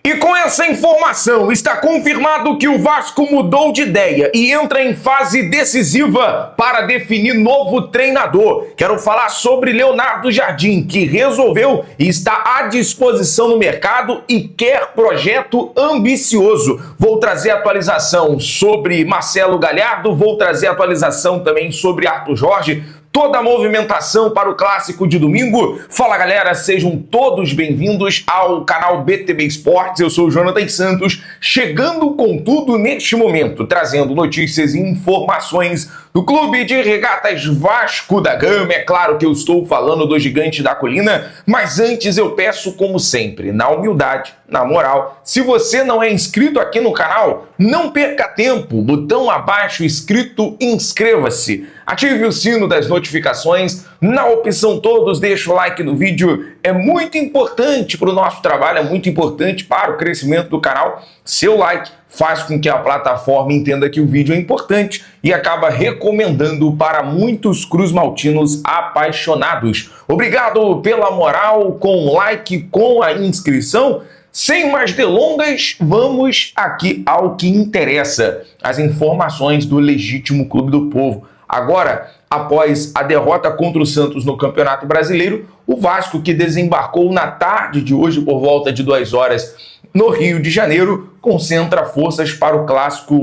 E com essa informação, está confirmado que o Vasco mudou de ideia e entra em fase decisiva para definir novo treinador. Quero falar sobre Leonardo Jardim, que resolveu e está à disposição no mercado e quer projeto ambicioso. Vou trazer atualização sobre Marcelo Galhardo, vou trazer atualização também sobre Arthur Jorge, toda a movimentação para o clássico de domingo. Fala, galera, sejam todos bem-vindos ao canal BTB Esportes. Eu sou o Jonathan Santos, chegando com tudo neste momento, trazendo notícias e informações do Clube de Regatas Vasco da Gama. É claro que eu estou falando do Gigante da Colina, mas antes eu peço, como sempre, na humildade, na moral, se você não é inscrito aqui no canal, não perca tempo, botão abaixo escrito inscreva-se, ative o sino das notificações, na opção todos, deixa o like no vídeo, é muito importante para o nosso trabalho, é muito importante para o crescimento do canal. Seu like faz com que a plataforma entenda que o vídeo é importante e acaba recomendando para muitos cruzmaltinos apaixonados. Obrigado pela moral, com o like, com a inscrição. Sem mais delongas, vamos aqui ao que interessa, as informações do legítimo Clube do Povo. Agora, após a derrota contra o Santos no Campeonato Brasileiro, o Vasco, que desembarcou na tarde de hoje por volta de 2 horas no Rio de Janeiro, concentra forças para o clássico,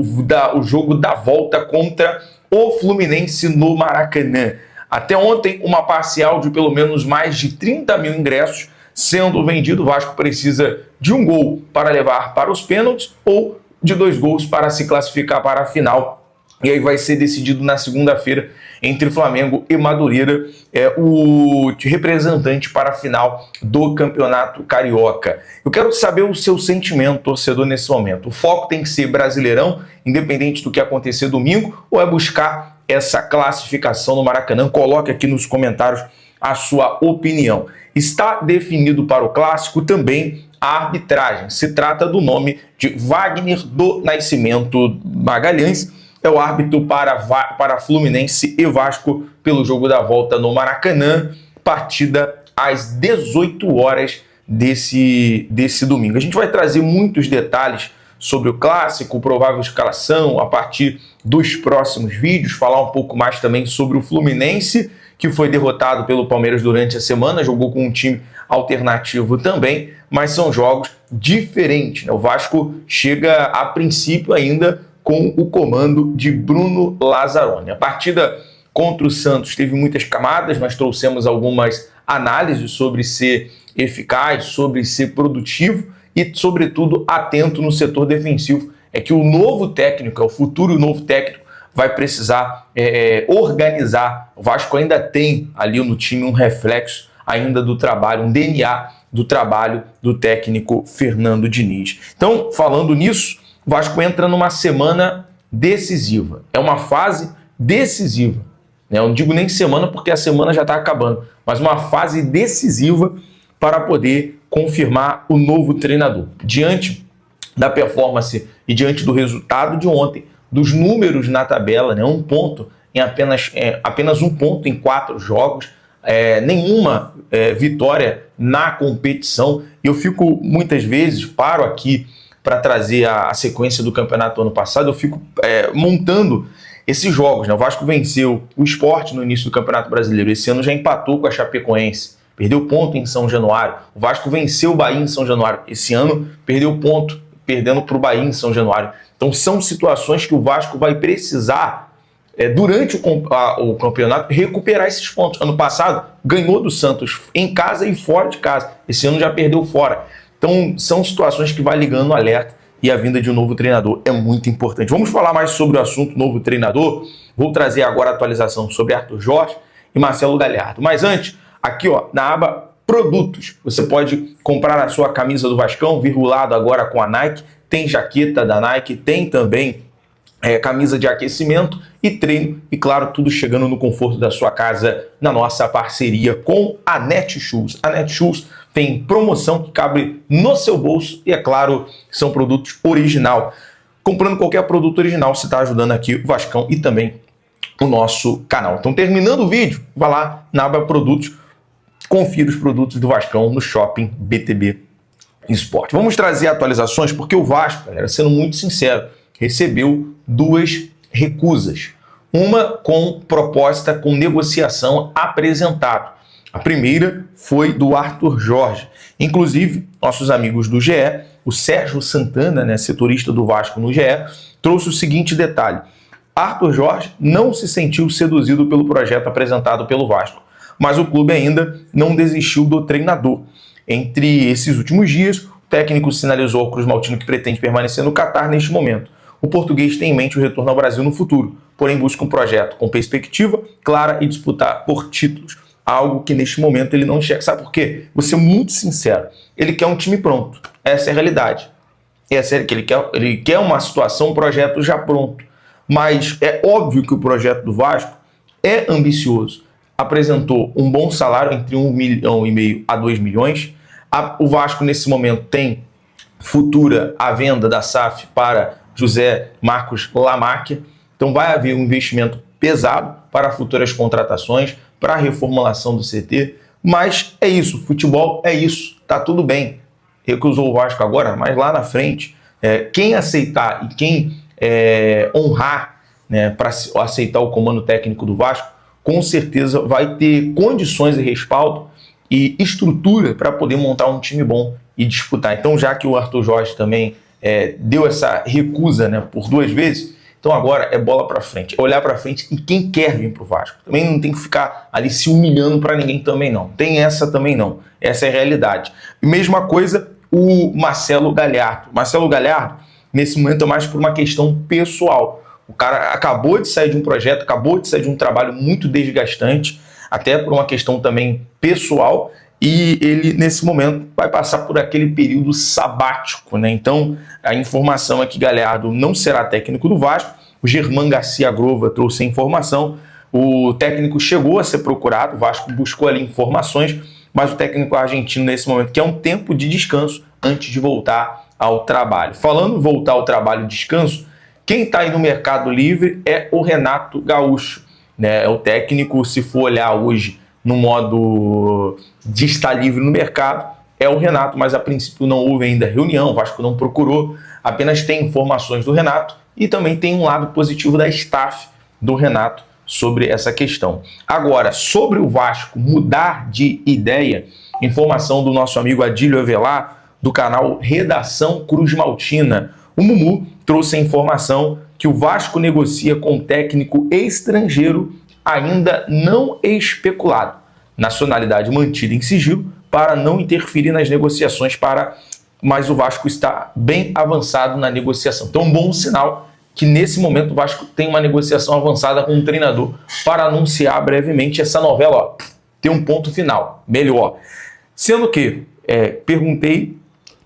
o jogo da volta contra o Fluminense no Maracanã. Até ontem, uma parcial de pelo menos mais de 30 mil ingressos sendo vendido. O Vasco precisa de um gol para levar para os pênaltis ou de 2 gols para se classificar para a final. E aí vai ser decidido na segunda-feira entre Flamengo e Madureira, o representante para a final do Campeonato Carioca. Eu quero saber o seu sentimento, torcedor, nesse momento. O foco tem que ser Brasileirão, independente do que acontecer domingo, ou é buscar essa classificação no Maracanã? Coloque aqui nos comentários a sua opinião. Está definido para o clássico também a arbitragem. Se trata do nome de Wagner do Nascimento Magalhães, é o árbitro para Fluminense e Vasco pelo jogo da volta no Maracanã, partida às 18 horas desse domingo. A gente vai trazer muitos detalhes sobre o clássico, provável escalação a partir dos próximos vídeos, falar um pouco mais também sobre o Fluminense, que foi derrotado pelo Palmeiras durante a semana, jogou com um time alternativo também, mas são jogos diferentes, né? O Vasco chega a princípio ainda com o comando de Bruno Lazzaroni. A partida contra o Santos teve muitas camadas, nós trouxemos algumas análises sobre ser eficaz, sobre ser produtivo e, sobretudo, atento no setor defensivo. É que o novo técnico, o futuro novo técnico, vai precisar organizar. O Vasco ainda tem ali no time um reflexo ainda do trabalho, um DNA do trabalho do técnico Fernando Diniz. Então, falando nisso, o Vasco entra numa semana decisiva. É uma fase decisiva. Eu não digo nem semana porque a semana já está acabando, mas uma fase decisiva para poder confirmar o novo treinador. Diante da performance e diante do resultado de ontem, dos números na tabela, né? Um ponto em apenas um ponto em 4 jogos, nenhuma vitória na competição. Eu fico muitas vezes, paro aqui para trazer a sequência do campeonato ano passado, eu fico montando esses jogos, né? O Vasco venceu o Sport no início do Campeonato Brasileiro, esse ano já empatou com a Chapecoense, perdeu ponto em São Januário. O Vasco venceu o Bahia em São Januário, esse ano perdeu ponto, perdendo para o Bahia em São Januário. Então são situações que o Vasco vai precisar, durante o campeonato, recuperar esses pontos. Ano passado ganhou do Santos em casa e fora de casa, esse ano já perdeu fora. Então, são situações que vai ligando o alerta e a vinda de um novo treinador é muito importante. Vamos falar mais sobre o assunto novo treinador. Vou trazer agora a atualização sobre Arthur Jorge e Marcelo Galhardo. Mas antes, aqui na aba Produtos, você pode comprar a sua camisa do Vascão, virgulado agora com a Nike. Tem jaqueta da Nike, tem também camisa de aquecimento e treino. E claro, tudo chegando no conforto da sua casa, na nossa parceria com a Netshoes. A Netshoes tem promoção que cabe no seu bolso e, é claro, são produtos original. Comprando qualquer produto original, você está ajudando aqui o Vascão e também o nosso canal. Então, terminando o vídeo, vá lá na aba Produtos, confira os produtos do Vascão no Shopping BTB Esporte. Vamos trazer atualizações porque o Vasco, galera, sendo muito sincero, recebeu 2 recusas. Uma com proposta com negociação apresentado. A primeira foi do Arthur Jorge. Inclusive, nossos amigos do GE, o Sérgio Santana, né, setorista do Vasco no GE, trouxe o seguinte detalhe. Arthur Jorge não se sentiu seduzido pelo projeto apresentado pelo Vasco, mas o clube ainda não desistiu do treinador. Entre esses últimos dias, o técnico sinalizou ao Cruz Maltino que pretende permanecer no Catar neste momento. O português tem em mente o retorno ao Brasil no futuro, porém busca um projeto com perspectiva clara e disputar por títulos. Algo que neste momento ele não enxerga. Sabe por quê? Vou ser muito sincero. Ele quer um time pronto. Essa é a realidade. Essa é que ele quer uma situação, um projeto já pronto. Mas é óbvio que o projeto do Vasco é ambicioso. Apresentou um bom salário entre 1,5 milhão a 2 milhões. O Vasco, nesse momento, tem futura a venda da SAF para José Marcos Lamáquia. Então vai haver um investimento pesado para futuras contratações, para a reformulação do CT. Mas é isso, futebol é isso, tá tudo bem. Recusou o Vasco agora, mas lá na frente, quem aceitar e quem honrar, né, para aceitar o comando técnico do Vasco, com certeza vai ter condições e respaldo e estrutura para poder montar um time bom e disputar. Então, já que o Arthur Jorge também deu essa recusa, né, por 2 vezes, então agora é bola para frente, olhar para frente e quem quer vir para o Vasco. Também não tem que ficar ali se humilhando para ninguém também não. Tem essa também não. Essa é a realidade. Mesma coisa o Marcelo Galhardo. Marcelo Galhardo, nesse momento, é mais por uma questão pessoal. O cara acabou de sair de um projeto, acabou de sair de um trabalho muito desgastante, até por uma questão também pessoal, e ele, nesse momento, vai passar por aquele período sabático, né? Então, a informação é que Galhardo não será técnico do Vasco. O Germán Garcia Grova trouxe a informação. O técnico chegou a ser procurado, o Vasco buscou ali informações, mas o técnico argentino, nesse momento, quer um tempo de descanso antes de voltar ao trabalho. Falando em voltar ao trabalho e descanso, quem está aí no mercado livre é o Renato Gaúcho, né? É o técnico, se for olhar hoje no modo de estar livre no mercado, é o Renato, mas a princípio não houve ainda reunião, o Vasco não procurou, apenas tem informações do Renato e também tem um lado positivo da staff do Renato sobre essa questão. Agora, sobre o Vasco mudar de ideia, informação do nosso amigo Adílio Avelar, do canal Redação Cruz Maltina. O Mumu trouxe a informação que o Vasco negocia com um técnico estrangeiro ainda não especulado, nacionalidade mantida em sigilo para não interferir nas negociações, mas o Vasco está bem avançado na negociação. Então, um bom sinal que nesse momento o Vasco tem uma negociação avançada com um treinador para anunciar brevemente essa novela, ó, ter um ponto final, melhor. Sendo que perguntei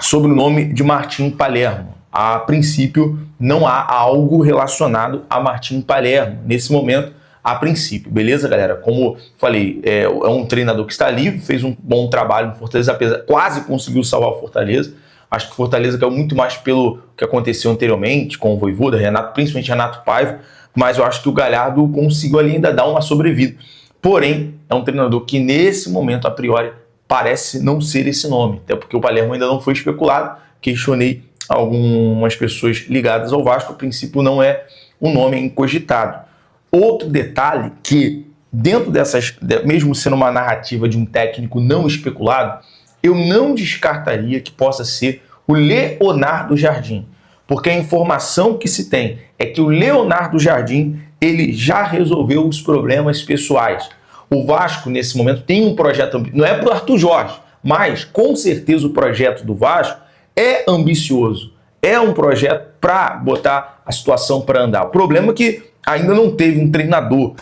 sobre o nome de Martim Palermo. A princípio, não há algo relacionado a Martim Palermo nesse momento, a princípio, beleza, galera? Como falei, é um treinador que está livre, fez um bom trabalho no Fortaleza, quase conseguiu salvar o Fortaleza. Acho que o Fortaleza caiu muito mais pelo que aconteceu anteriormente com o Vojvoda, Renato, principalmente Renato Paiva, mas eu acho que o Galhardo conseguiu ali ainda dar uma sobrevida. Porém, é um treinador que nesse momento, a priori, parece não ser esse nome, até porque o Palermo ainda não foi especulado. Questionei algumas pessoas ligadas ao Vasco, a princípio não é um nome cogitado. Outro detalhe que, dentro dessas, mesmo sendo uma narrativa de um técnico não especulado, eu não descartaria que possa ser o Leonardo Jardim, porque a informação que se tem é que o Leonardo Jardim ele já resolveu os problemas pessoais. O Vasco, nesse momento, tem um projeto, não é para o Arthur Jorge, mas com certeza o projeto do Vasco é ambicioso, é um projeto para botar a situação para andar. O problema é que ainda não teve um treinador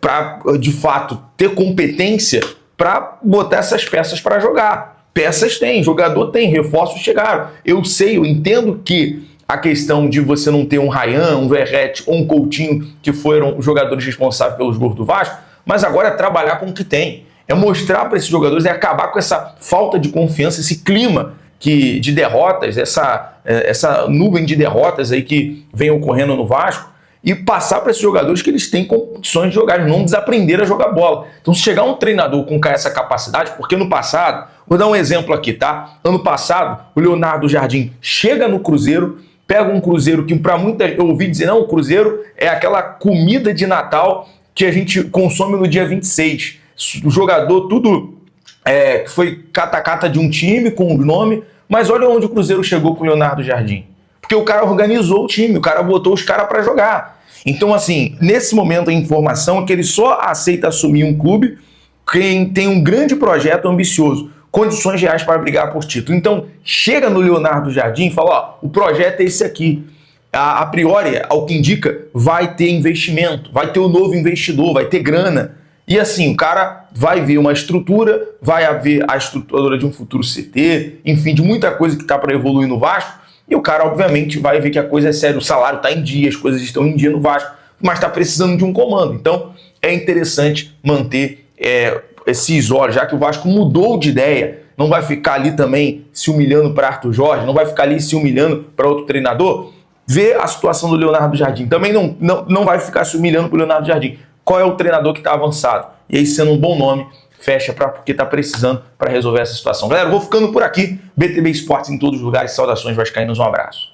para, de fato, ter competência para botar essas peças para jogar. Peças tem, jogador tem, reforços chegaram. Eu sei, eu entendo que a questão de você não ter um Ryan, um Verratti ou um Coutinho, que foram os jogadores responsáveis pelos gols do Vasco, mas agora é trabalhar com o que tem. É mostrar para esses jogadores, é acabar com essa falta de confiança, esse clima de derrotas, essa nuvem de derrotas aí que vem ocorrendo no Vasco, e passar para esses jogadores que eles têm condições de jogar, não desaprender a jogar bola. Então, se chegar um treinador com essa capacidade, porque no passado, vou dar um exemplo aqui, tá? Ano passado, o Leonardo Jardim chega no Cruzeiro, pega um Cruzeiro que para muita eu ouvi dizer, não, o Cruzeiro é aquela comida de Natal que a gente consome no dia 26. O jogador, tudo foi cata-cata de um time com o nome, mas olha onde o Cruzeiro chegou com o Leonardo Jardim. Porque o cara organizou o time, o cara botou os caras para jogar. Então, assim, nesse momento a informação é que ele só aceita assumir um clube quem tem um grande projeto ambicioso, condições reais para brigar por título. Então, chega no Leonardo Jardim e fala, ó, o projeto é esse aqui. A priori, ao que indica, vai ter investimento, vai ter um novo investidor, vai ter grana. E assim, o cara vai ver uma estrutura, vai haver a estruturadora de um futuro CT, enfim, de muita coisa que está para evoluir no Vasco. E o cara, obviamente, vai ver que a coisa é séria, o salário está em dia, as coisas estão em dia no Vasco, mas está precisando de um comando. Então, é interessante manter esses olhos, já que o Vasco mudou de ideia, não vai ficar ali também se humilhando para Arthur Jorge, não vai ficar ali se humilhando para outro treinador. Vê a situação do Leonardo Jardim, também não vai ficar se humilhando para o Leonardo Jardim. Qual é o treinador que está avançado? E aí, sendo um bom nome, fecha porque está precisando para resolver essa situação. Galera, eu vou ficando por aqui. BTB Esportes em todos os lugares. Saudações vascaínos, um abraço.